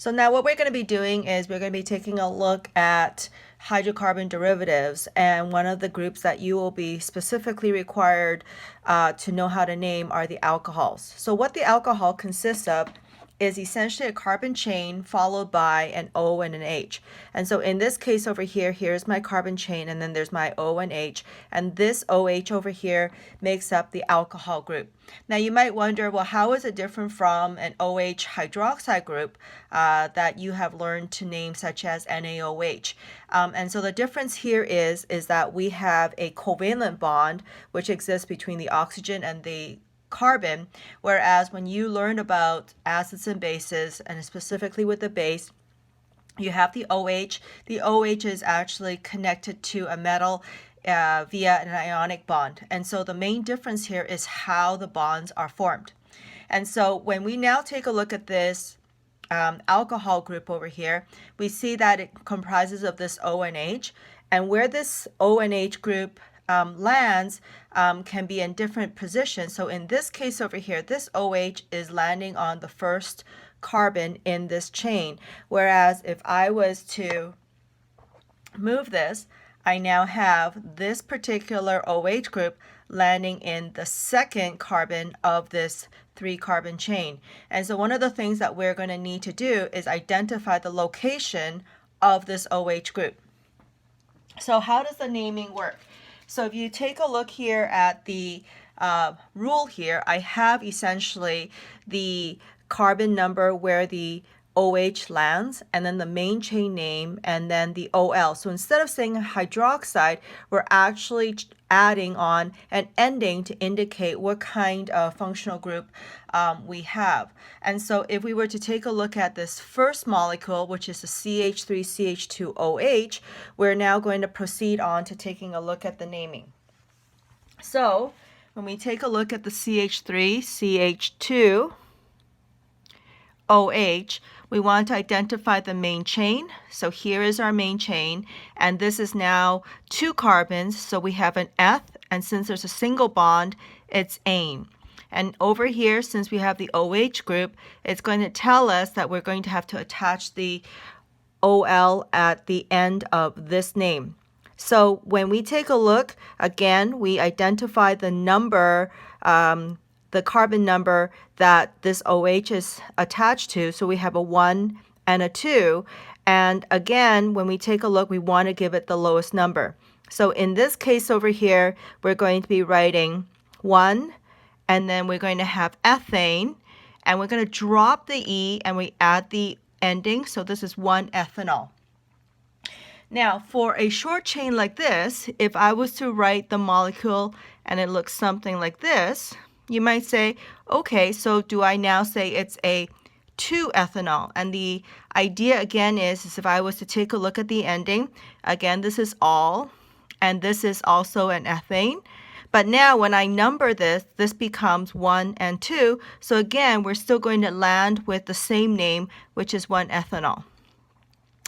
So now what we're going to be doing is we're going to be taking a look at hydrocarbon derivatives, and one of the groups that you will be specifically required to know how to name are the alcohols. So what the alcohol consists of is essentially a carbon chain followed by an O and an H. And so in this case over here, here's my carbon chain, and then there's my O and H, and this OH over here makes up the alcohol group. Now you might wonder, well, how is it different from an OH hydroxide group that you have learned to name, such as NaOH? And so the difference here is that we have a covalent bond which exists between the oxygen and the carbon, whereas when you learn about acids and bases, and specifically with the base, you have the OH. The OH is actually connected to a metal via an ionic bond. And so the main difference here is how the bonds are formed. And so when we now take a look at this alcohol group over here, we see that it comprises of this O and H. And where this O and H group lands can be in different positions. So in this case over here, this OH is landing on the first carbon in this chain. Whereas if I was to move this, I now have this particular OH group landing in the second carbon of this 3-carbon chain. And so one of the things that we're going to need to do is identify the location of this OH group. So how does the naming work? So if you take a look here at the rule here, I have essentially the carbon number where the OH lands, and then the main chain name, and then the OL. So instead of saying hydroxide, we're actually adding on an ending to indicate what kind of functional group we have. And so if we were to take a look at this first molecule, which is the CH3CH2OH, we're now going to proceed on to taking a look at the naming. So when we take a look at the CH3CH2OH, we want to identify the main chain. So here is our main chain, and this is now 2 carbons, so we have an eth, and since there's a single bond, it's ane. And over here, since we have the OH group, it's going to tell us that we're going to have to attach the OL at the end of this name. So when we take a look, again, we identify the number, the carbon number that this OH is attached to. So we have a 1 and a 2. And again, when we take a look, we want to give it the lowest number. So in this case over here, we're going to be writing 1, and then we're going to have ethane, and we're going to drop the E and we add the ending. So this is 1-ethanol. Now, for a short chain like this, if I was to write the molecule and it looks something like this, you might say, okay, so do I now say it's a 2-ethanol? And the idea again is if I was to take a look at the ending, again, this is all, and this is also an ethane. But now when I number this, this becomes 1 and 2. So again, we're still going to land with the same name, which is 1-ethanol.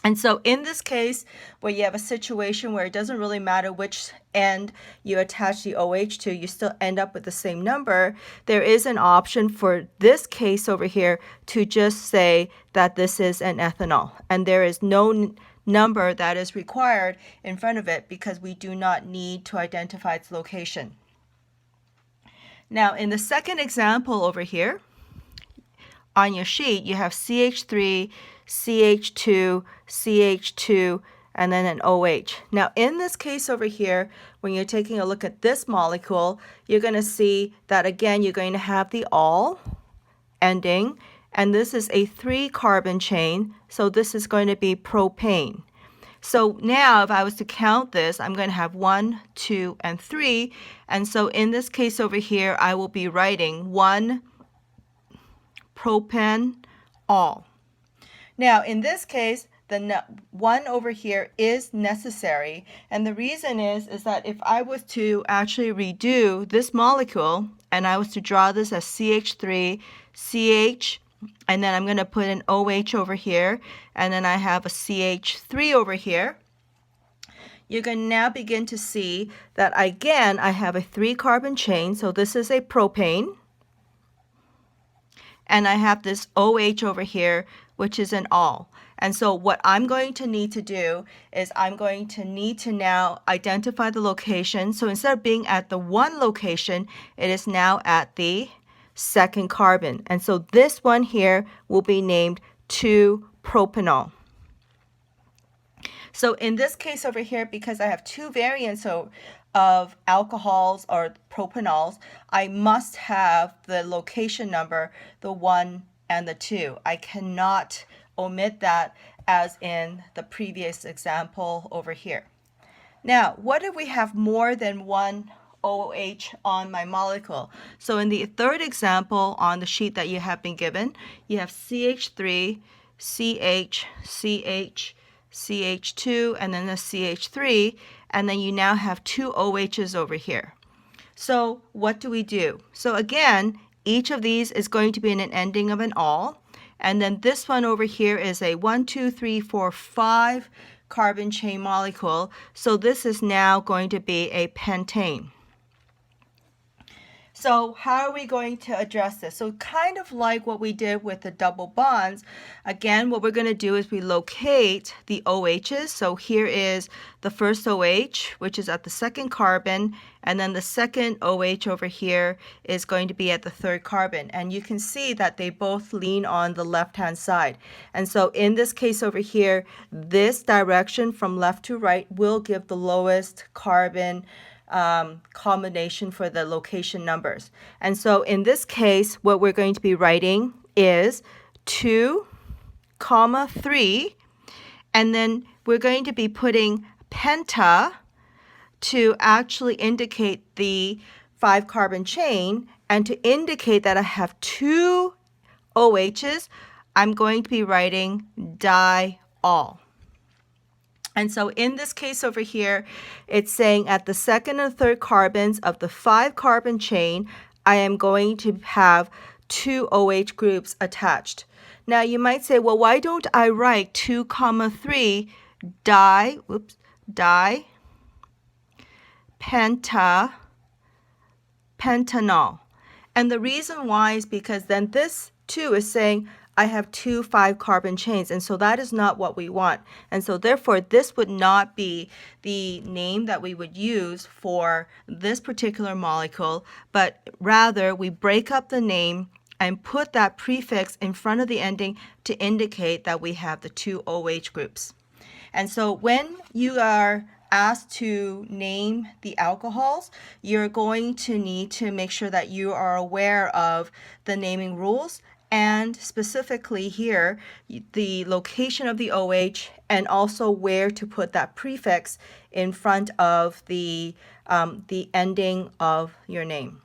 And so in this case, where you have a situation where it doesn't really matter which end you attach the OH to, you still end up with the same number, there is an option for this case over here to just say that this is an ethanol. And there is no number that is required in front of it because we do not need to identify its location. Now, in the second example over here, on your sheet, you have CH3, CH2, CH2, and then an OH. Now, in this case over here, when you're taking a look at this molecule, you're going to see that, again, you're going to have the all ending, and this is a 3-carbon chain, so this is going to be propane. So now if I was to count this, I'm going to have 1, 2, and 3, and so in this case over here, I will be writing 1 propanol. Now, in this case, the 1 over here is necessary, and the reason is that if I was to actually redo this molecule and I was to draw this as CH3, CH, and then I'm going to put an OH over here, and then I have a CH3 over here, you're going to now begin to see that again I have a 3-carbon chain, so this is a propane. and I have this OH over here, which is an all. And so what I'm going to need to do is I'm going to need to now identify the location. So instead of being at the one location, it is now at the second carbon. And so this one here will be named 2-propanol. So in this case over here, because I have two variants of alcohols or propanols, I must have the location number, the 1 and the 2. I cannot omit that as in the previous example over here. Now, what if we have more than one OH on my molecule? So in the third example on the sheet that you have been given, you have CH3, CH, CH, CH2, and then the CH3, and then you now have two OHs over here. So what do we do? So again, each of these is going to be an ending of an all, and then this one over here is a 1, 2, 3, 4, 5 carbon chain molecule. So this is now going to be a pentane. So how are we going to address this? So kind of like what we did with the double bonds, again, what we're going to do is we locate the OHs. So here is the first OH, which is at the second carbon, and then the second OH over here is going to be at the third carbon. And you can see that they both lean on the left-hand side. And so in this case over here, this direction from left to right will give the lowest carbon combination for the location numbers. And so in this case, what we're going to be writing is 2, 3, and then we're going to be putting penta to actually indicate the 5 carbon chain, and to indicate that I have two OHs, I'm going to be writing diol. And so in this case over here, it's saying at the second and third carbons of the 5 carbon chain, I am going to have two OH groups attached. Now you might say, well, why don't I write 2, 3 pentanol? And the reason why is because then this 2 is saying I have two 5 carbon chains, and so that is not what we want. And so therefore this would not be the name that we would use for this particular molecule, but rather we break up the name and put that prefix in front of the ending to indicate that we have the two OH groups. And so when you are asked to name the alcohols, you're going to need to make sure that you are aware of the naming rules, and specifically here, the location of the OH, and also where to put that prefix in front of the ending of your name.